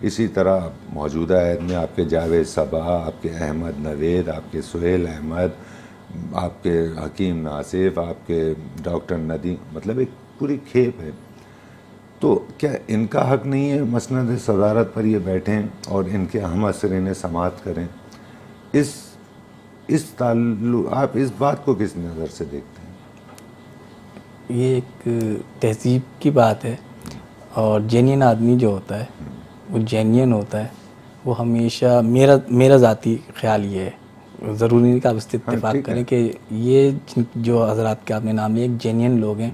اسی طرح موجودہ عہد میں آپ کے جاوید صبا، آپ کے احمد نوید، آپ کے سہیل احمد، آپ کے حکیم ناصف، آپ کے ڈاکٹر ندیم، مطلب ایک پوری کھیپ ہے. تو کیا ان کا حق نہیں ہے مسند صدارت پر یہ بیٹھیں اور ان کے ہم عصر انہیں سماعت کریں؟ اس تعلق آپ اس بات کو کس نظر سے دیکھتے ہیں؟ یہ ایک تہذیب کی بات ہے، اور جینین آدمی جو ہوتا ہے وہ جینین ہوتا ہے. وہ ہمیشہ میرا ذاتی خیال یہ ہے، ضروری نہیں کہ آپ اس سے اتفاق کریں کہ یہ جو حضرات کے آپ نے نام لیا ایک جینین لوگ ہیں.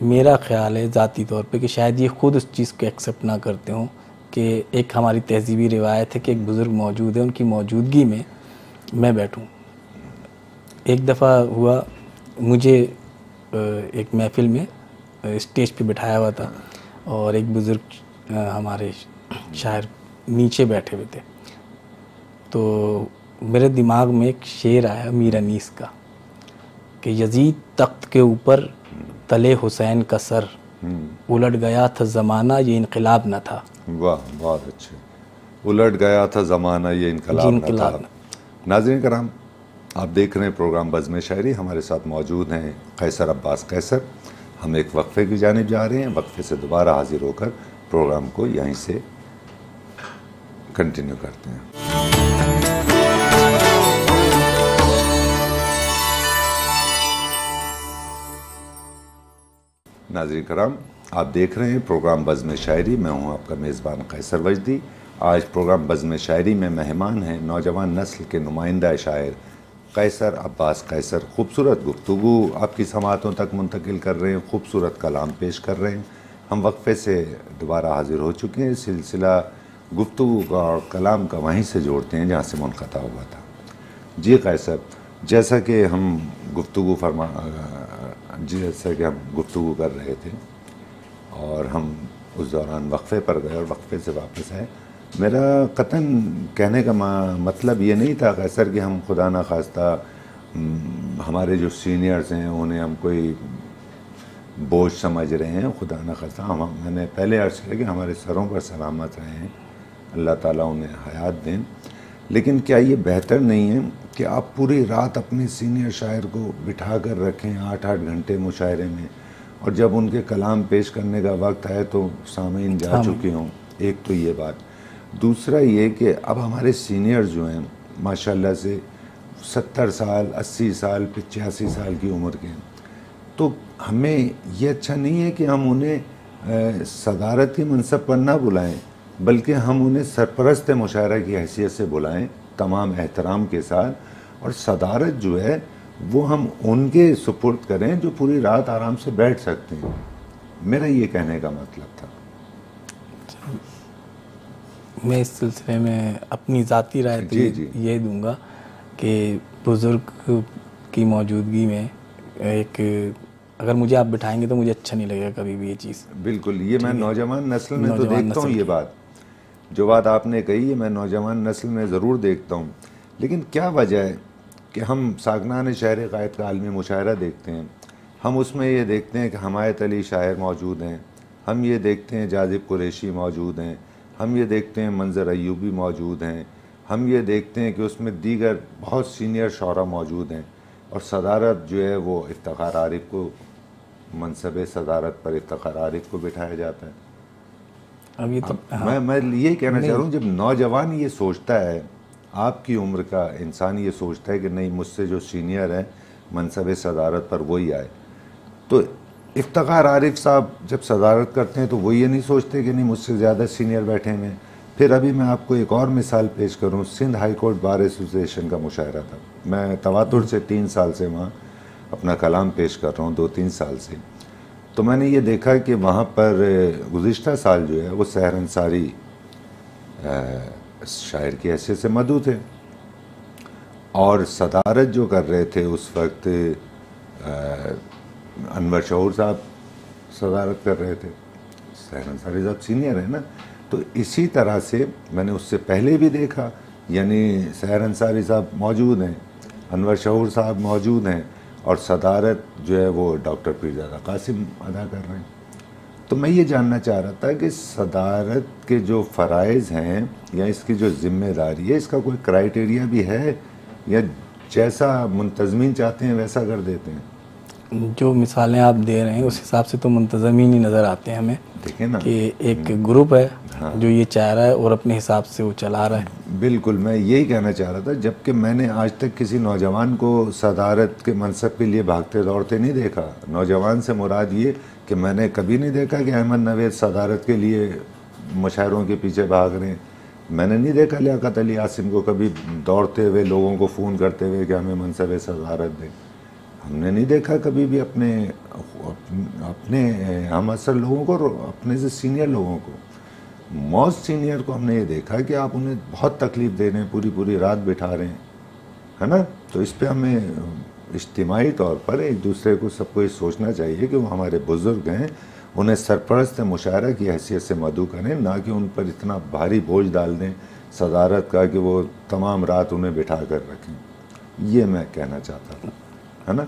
میرا خیال ہے ذاتی طور پہ کہ شاید یہ خود اس چیز کو ایکسیپٹ نہ کرتے ہوں کہ ایک ہماری تہذیبی روایت ہے کہ ایک بزرگ موجود ہے، ان کی موجودگی میں بیٹھوں. ایک دفعہ ہوا، مجھے ایک محفل میں اسٹیج پہ بٹھایا ہوا تھا اور ایک بزرگ ہمارے شاعر نیچے بیٹھے ہوئے تھے. تو میرے دماغ میں ایک شعر آیا میر انیس کا کہ یزید تخت کے اوپر تلے حسین کا سر، الٹ گیا تھا زمانہ یہ انقلاب نہ تھا. واہ، بہت اچھے. الٹ گیا تھا زمانہ یہ انقلاب نہ تھا. ناظرین کرام، آپ دیکھ رہے ہیں پروگرام بزم شاعری. ہمارے ساتھ موجود ہیں قیصر عباس قیصر. ہم ایک وقفے کی جانب جا رہے ہیں. وقفے سے دوبارہ حاضر ہو کر پروگرام کو یہیں سے کنٹینیو کرتے ہیں. ناظرین کرام، آپ دیکھ رہے ہیں پروگرام بزم شاعری. میں ہوں آپ کا میزبان قیصر وجدی. آج پروگرام بزم شاعری میں مہمان ہیں نوجوان نسل کے نمائندہ شاعر قیصر عباس قیصر. خوبصورت گفتگو آپ کی سماعتوں تک منتقل کر رہے ہیں، خوبصورت کلام پیش کر رہے ہیں. ہم وقفے سے دوبارہ حاضر ہو چکے ہیں. سلسلہ گفتگو کا اور کلام کا وہیں سے جوڑتے ہیں جہاں سے منقطع ہوا تھا. جی قیصر، جیسا کہ ہم گفتگو کر رہے تھے اور ہم اس دوران وقفے پر گئے اور وقفے سے واپس آئے. میرا قطعاً کہنے کا مطلب یہ نہیں تھا قیصر کہ ہم خدا نخواستہ ہمارے جو سینئرز ہیں انہیں ہم کوئی بوجھ سمجھ رہے ہیں. خدا نخواستہ میں نے پہلے عرض کیا کہ ہمارے سروں پر سلامت رہے ہیں، اللہ تعالیٰ انہیں حیات دیں. لیکن کیا یہ بہتر نہیں ہے کہ آپ پوری رات اپنے سینئر شاعر کو بٹھا کر رکھیں 8-8 گھنٹے مشاعرے میں، اور جب ان کے کلام پیش کرنے کا وقت ہے تو سامعین جا چکے ہوں؟ ایک تو یہ بات. دوسرا یہ کہ اب ہمارے سینئر جو ہیں ماشاءاللہ سے 70 سال 80 سال 85 سال کی عمر کے ہیں، تو ہمیں یہ اچھا نہیں ہے کہ ہم انہیں صدارت کے منصب پر نہ بلائیں، بلکہ ہم انہیں سرپرست مشاعرہ کی حیثیت سے بلائیں تمام احترام کے ساتھ، اور صدارت جو ہے وہ ہم ان کے سپرد کریں جو پوری رات آرام سے بیٹھ سکتے ہیں. میرا یہ کہنے کا مطلب تھا. میں اس سلسلے میں اپنی ذاتی رائے تو یہ دوں گا کہ بزرگ کی موجودگی میں ایک اگر مجھے آپ بٹھائیں گے تو مجھے اچھا نہیں لگے گا کبھی بھی یہ چیز. بالکل، یہ میں نوجوان نسل میں تو دیکھتا ہوں. یہ بات جو بات آپ نے کہی ہے میں نوجوان نسل میں ضرور دیکھتا ہوں. لیکن کیا وجہ ہے کہ ہم ساکنان شہر قائد کا عالمی مشاعرہ دیکھتے ہیں، ہم اس میں یہ دیکھتے ہیں کہ حمایت علی شاعر موجود ہیں، ہم یہ دیکھتے ہیں جاذب قریشی موجود ہیں، ہم یہ دیکھتے ہیں منظر ایوبی موجود ہیں، ہم یہ دیکھتے ہیں کہ اس میں دیگر بہت سینئر شعراء موجود ہیں، اور صدارت جو ہے وہ افتخار عارف کو، منصب صدارت پر افتخار عارف کو بٹھایا جاتا ہے. ابھی تو میں یہی کہنا چاہ رہا ہوں، جب نوجوان یہ سوچتا ہے، آپ کی عمر کا انسان یہ سوچتا ہے کہ نہیں مجھ سے جو سینئر ہے منصب صدارت پر وہی آئے، تو افتخار عارف صاحب جب صدارت کرتے ہیں تو وہ یہ نہیں سوچتے کہ نہیں مجھ سے زیادہ سینئر بیٹھے ہیں. پھر ابھی میں آپ کو ایک اور مثال پیش کروں. Sindh high court bar association کا مشاعرہ تھا. میں تواتر سے 3 سال سے وہاں اپنا کلام پیش کر رہا ہوں، 2-3 سال سے. تو میں نے یہ دیکھا کہ وہاں پر گزشتہ سال جو ہے وہ سحر انصاری شاعر کی حیثیت سے مدعو تھے، اور صدارت جو کر رہے تھے اس وقت انور شعور صاحب صدارت کر رہے تھے. سحر انصاری صاحب سینئر ہیں نا. تو اسی طرح سے میں نے اس سے پہلے بھی دیکھا، یعنی سحر انصاری صاحب موجود ہیں، انور شعور صاحب موجود ہیں، اور صدارت جو ہے وہ ڈاکٹر پیرزادہ قاسم ادا کر رہے ہیں. تو میں یہ جاننا چاہ رہا تھا کہ صدارت کے جو فرائض ہیں یا اس کی جو ذمہ داری ہے، اس کا کوئی کرائیٹیریا بھی ہے یا جیسا منتظمین چاہتے ہیں ویسا کر دیتے ہیں؟ جو مثالیں آپ دے رہے ہیں اس حساب سے تو منتظمین ہی نظر آتے ہیں ہمیں، دیکھیں نا کہ ایک گروپ ہے جو یہ چاہ رہا ہے اور اپنے حساب سے وہ چلا رہا ہے. بالکل، میں یہی کہنا چاہ رہا تھا. جبکہ میں نے آج تک کسی نوجوان کو صدارت کے منصب کے لیے بھاگتے دوڑتے نہیں دیکھا. نوجوان سے مراد یہ کہ میں نے کبھی نہیں دیکھا کہ احمد نوید صدارت کے لیے مشاعروں کے پیچھے بھاگ رہے ہیں. میں نے نہیں دیکھا لیاقت علی عاصم کو کبھی دوڑتے ہوئے لوگوں کو فون کرتے ہوئے کہ ہمیں منصب صدارت دیں. ہم نے نہیں دیکھا کبھی بھی اپنے ہم اصل لوگوں کو، اپنے سے سینئر لوگوں کو، موسٹ سینئر کو ہم نے یہ دیکھا کہ آپ انہیں بہت تکلیف دے رہے ہیں، پوری رات بٹھا رہے ہیں، ہے نا. تو اس پہ ہمیں اجتماعی طور پر ایک دوسرے کو سب کو یہ سوچنا چاہیے کہ وہ ہمارے بزرگ ہیں، انہیں سرپرست مشاعرہ کی حیثیت سے مدعو کریں، نہ کہ ان پر اتنا بھاری بوجھ ڈال دیں صدارت کا کہ وہ تمام رات انہیں بٹھا کر رکھیں۔ یہ میں کہنا چاہتا ہوں، ہے نا؟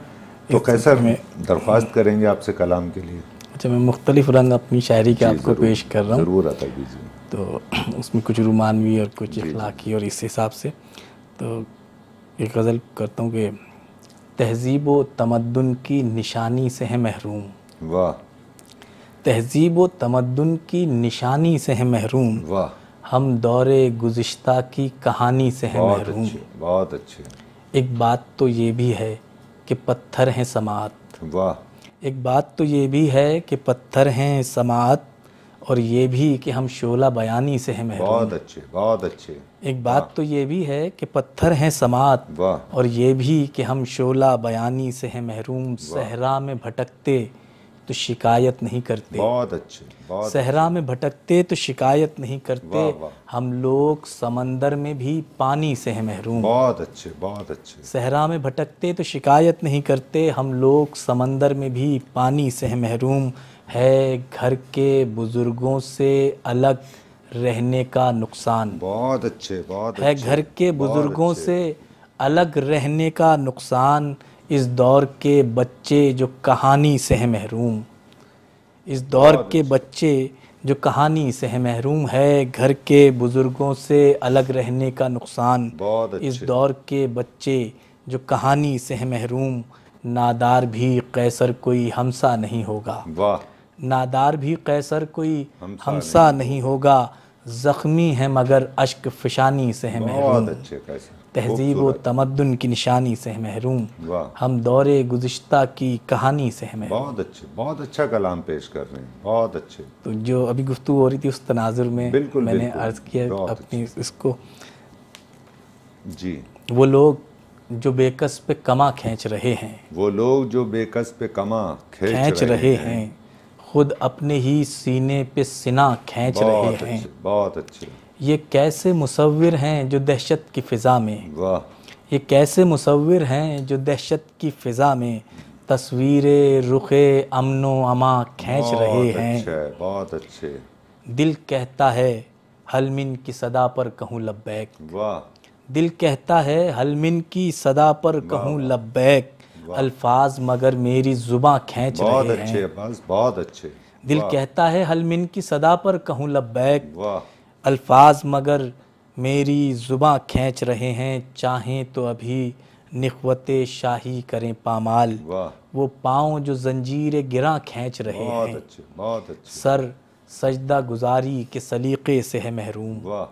تو قیصر درخواست کریں گے آپ سے کلام کے لیے۔ اچھا، میں مختلف رنگ اپنی شاعری کے آپ کو پیش کر رہا ہوں، ضرور عطا کیجیے۔ تو اس میں کچھ رومانوی اور کچھ اخلاقی اور اس حساب سے۔ تو ایک غزل کرتا ہوں کہ تہذیب و تمدن کی نشانی سے ہے محروم، واہ، تہذیب و تمدن کی نشانی سے ہے محروم، واہ، ہم دور گزشتہ کی کہانی سے ہیں بہت محروم۔ اچھے، بہت اچھے، ایک بات تو یہ بھی ہے کہ پتھر ہیں سماعت، واہ، ایک بات تو یہ بھی ہے کہ پتھر ہیں سماعت، اور یہ بھی کہ ہم شعلہ بیانی سے ہیں محروم۔ بہت اچھے، بہت اچھے، ایک بات تو یہ بھی ہے کہ پتھر ہیں سماعت، واہ، اور یہ بھی کہ ہم شعلہ بیانی سے ہیں محروم۔ صحرا میں بھٹکتے تو شکایت نہیں کرتے، بہت اچھے، بہت صحرا میں بھٹکتے تو شکایت نہیں کرتے، واہ، واہ، ہم لوگ سمندر میں بھی پانی سے ہیں محروم۔ بہت اچھے، بہت اچھے، صحرا میں بھٹکتے تو شکایت نہیں کرتے، ہم لوگ سمندر میں بھی پانی سے ہیں محروم۔ ہے گھر کے بزرگوں سے الگ رہنے کا نقصان، بہت اچھے، بہت ہے اچھے، گھر کے بزرگوں سے الگ رہنے کا نقصان، اس دور کے بچے جو کہانی سے ہیں محروم، اس دور کے بچے جو کہانی سے ہیں محروم، ہے گھر کے بزرگوں سے الگ رہنے کا نقصان، بہت اس اچھے، دور کے بچے جو کہانی سے ہیں محروم۔ نادار بھی قیصر کوئی ہمسا نہیں ہوگا، واہ، نادار بھی قیصر کوئی ہمسا نہیں ہوگا، زخمی ہے مگر اشک فشانی سے ہے محروم۔ بہت اچھے قیصر، تہذیب و تمدن کی نشانی سے ہے محروم، واہ، ہم دور گزشتہ کی کہانی سے ہے محروم۔ بہت اچھے، بہت اچھا کلام پیش کر رہے ہیں، بہت اچھے، تو جو ابھی گفتگو ہو رہی تھی اس تناظر میں بالکل، میں نے بالکل، عرض کیا بہت اپنی اس کو، جی، وہ لوگ جو بے کس پہ کما کھینچ رہے ہیں، وہ لوگ جو بے کس پہ کما کھینچ رہے ہیں، خود اپنے ہی سینے پہ سینہ کھینچ رہے بہت ہیں، اچھے، بہت اچھے، یہ کیسے مصور ہیں جو دہشت کی فضا میں، واہ، یہ کیسے مصور ہیں جو دہشت کی فضا میں تصویر رخ امن و اما کھینچ رہے بہت ہیں۔ اچھے، بہت اچھے، دل کہتا ہے حل من کی صدا پر کہوں لبیک، واہ، دل کہتا ہے حل من کی صدا پر کہوں لبیک، الفاظ مگر میری زباں کھینچ بہت رہے ہیں۔ اچھے، بس بہت اچھے، دل کہتا ہے حل من کی صدا پر کہوں لبیک، واہ، الفاظ مگر میری زباں کھینچ رہے ہیں، چاہیں تو ابھی نخوت شاہی کریں پامال، واہ، وہ پاؤں جو زنجیر گراں کھینچ رہے بہت ہیں، اچھے، بہت اچھے، سر سجدہ گزاری کے سلیقے سے ہے محروم، واہ،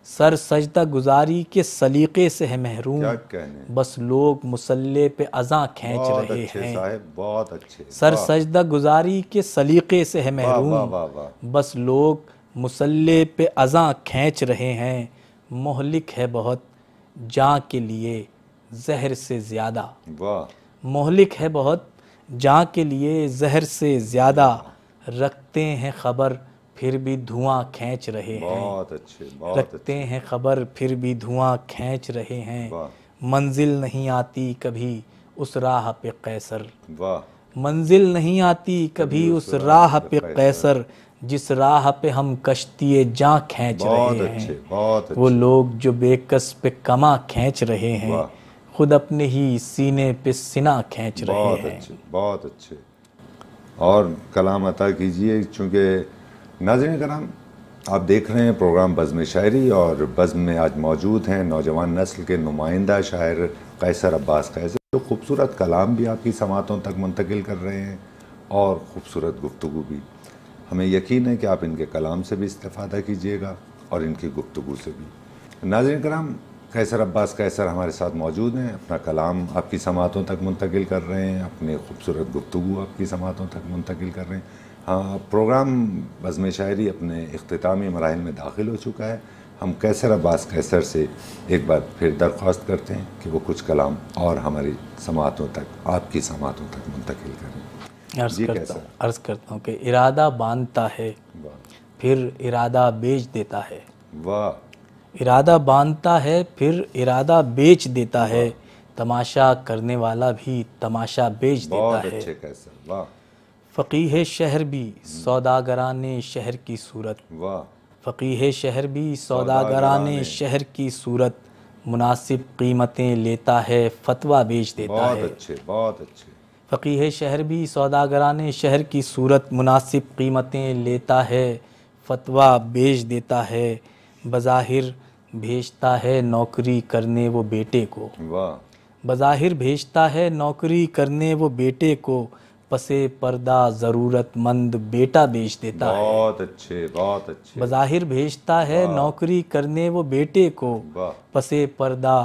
سر سجدہ گزاری کے سلیقے سے ہے محروم، کیا کہنے، بس لوگ مسلح پہ اذاں کھینچ بہت رہے اچھے ہیں، صاحب، بہت اچھے، سر سجدہ گزاری کے سلیقے سے ہے واہ، واہ، محروم، واہ، واہ، بس لوگ مسلح پہ اذاں کھینچ رہے ہیں، مہلک ہے بہت جاں کے لیے زہر سے زیادہ، واہ، مہلک ہے بہت جاں کے لیے زہر سے زیادہ، رکھتے ہیں خبر پھر بھی دھواں کھینچ رہے ہیں، بہت اچھے، بہت رکھتے ہیں خبر پھر بھی دھواں کھینچ رہے ہیں، واہ، منزل نہیں آتی کبھی اس راہ پہ قیصر، واہ، منزل نہیں آتی کبھی اس راہ پہ قیصر، جس راہ پہ ہم کشتی جاں کھینچ بہت رہے ہیں، اچھے، بہت وہ اچھے، لوگ جو بے کس پہ کما کھینچ رہے ہیں، واہ، خود اپنے ہی سینے پہ سینہ کھینچ رہے بہت ہیں۔ اچھے، بہت اچھے، اور کلام عطا کیجئے، چونکہ ناظرین کرام آپ دیکھ رہے ہیں پروگرام بزم شاعری، اور بزم میں آج موجود ہیں نوجوان نسل کے نمائندہ شاعر قیصر عباس قیصر، جو خوبصورت کلام بھی آپ کی سماعتوں تک منتقل کر رہے ہیں اور خوبصورت گفتگو بھی۔ ہمیں یقین ہے کہ آپ ان کے کلام سے بھی استفادہ کیجئے گا اور ان کی گفتگو سے بھی۔ ناظرین کرام، قیصر عباس قیصر ہمارے ساتھ موجود ہیں، اپنا کلام آپ کی سماعتوں تک منتقل کر رہے ہیں، اپنے خوبصورت گفتگو آپ کی سماعتوں تک منتقل کر رہے ہیں۔ ہاں، پروگرام بزم شاعری اپنے اختتامی مراحل میں داخل ہو چکا ہے۔ ہم قیصر عباس قیصر سے ایک بار پھر درخواست کرتے ہیں کہ وہ کچھ کلام اور ہماری سماعتوں تک، آپ کی سماعتوں تک منتقل کریں۔ عرض کرتا ہوں کہ ارادہ باندھتا ہے پھر ارادہ بیچ دیتا ہے، واہ، ارادہ باندھتا ہے پھر ارادہ بیچ دیتا ہے، تماشا کرنے والا بھی تماشا بیچ دیتا بہت ہے۔ اچھے قیصر، واہ فقیہ شہر بھی سوداگران شہر کی صورت، واہ، فقیہ شہر بھی سوداگران شہر کی صورت، مناسب قیمتیں لیتا ہے فتویٰ بیچ دیتا بہت ہے۔ اچھے، بہت اچھے، فقیہ شہر بھی سوداگران شہر کی صورت، مناسب قیمتیں لیتا ہے فتویٰ بیچ دیتا ہے، بظاہر بھیجتا ہے نوکری کرنے وہ بیٹے کو، واہ، بظاہر بھیجتا ہے نوکری کرنے وہ بیٹے کو، پس پردہ ضرورت مند بیٹا بیچ دیتا ہے۔ بہت اچھے، بہت اچھے، بظاہر بھیجتا ہے نوکری کرنے وہ بیٹے کو، واہ، پس پردہ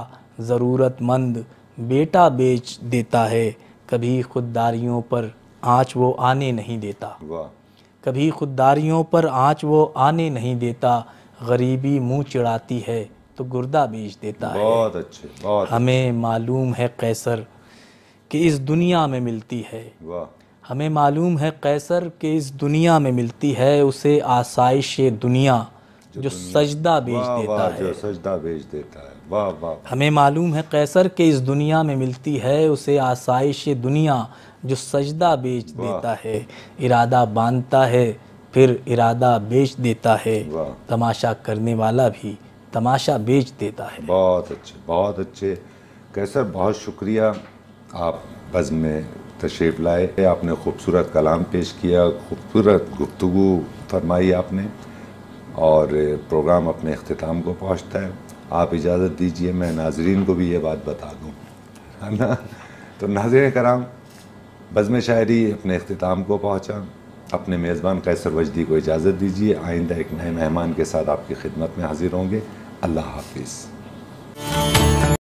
ضرورت مند بیٹا بیچ دیتا ہے، کبھی خودداریوں پر آنچ وہ آنے نہیں دیتا، واہ، کبھی خودداریوں پر آنچ وہ آنے نہیں دیتا، غریبی منہ چڑھاتی ہے تو گردہ بیچ دیتا ہے۔ بہت اچھے، بہت ہمیں معلوم ہے قیصر کہ اس دنیا میں ملتی ہے، واہ، ہمیں معلوم ہے قیصر کہ اس دنیا میں ملتی ہے، اسے آسائش دنیا جو سجدہ بیچ واہ، دیتا واہ، ہے۔ جو سجدہ بیچ دیتا ہے، واہ واہ، ہمیں معلوم ہے قیصر کہ اس دنیا میں ملتی ہے، اسے آسائش دنیا جو سجدہ بیچ دیتا ہے، ارادہ باندھتا ہے پھر ارادہ بیچ دیتا ہے، واہ، تماشا کرنے والا بھی تماشا بیچ دیتا ہے۔ بہت اچھے، بہت اچھے قیصر، بہت شکریہ، آپ بزم میں تشریف لائے، آپ نے خوبصورت کلام پیش کیا، خوبصورت گفتگو فرمائی آپ نے، اور پروگرام اپنے اختتام کو پہنچتا ہے۔ آپ اجازت دیجئے میں ناظرین کو بھی یہ بات بتا دوں، ہے نا؟ تو ناظرین کرام، بزم شاعری اپنے اختتام کو پہنچا، اپنے میزبان قیصر وجدی کو اجازت دیجیے، آئندہ ایک نئے مہمان کے ساتھ آپ کی خدمت میں حاضر ہوں گے۔ اللہ حافظ۔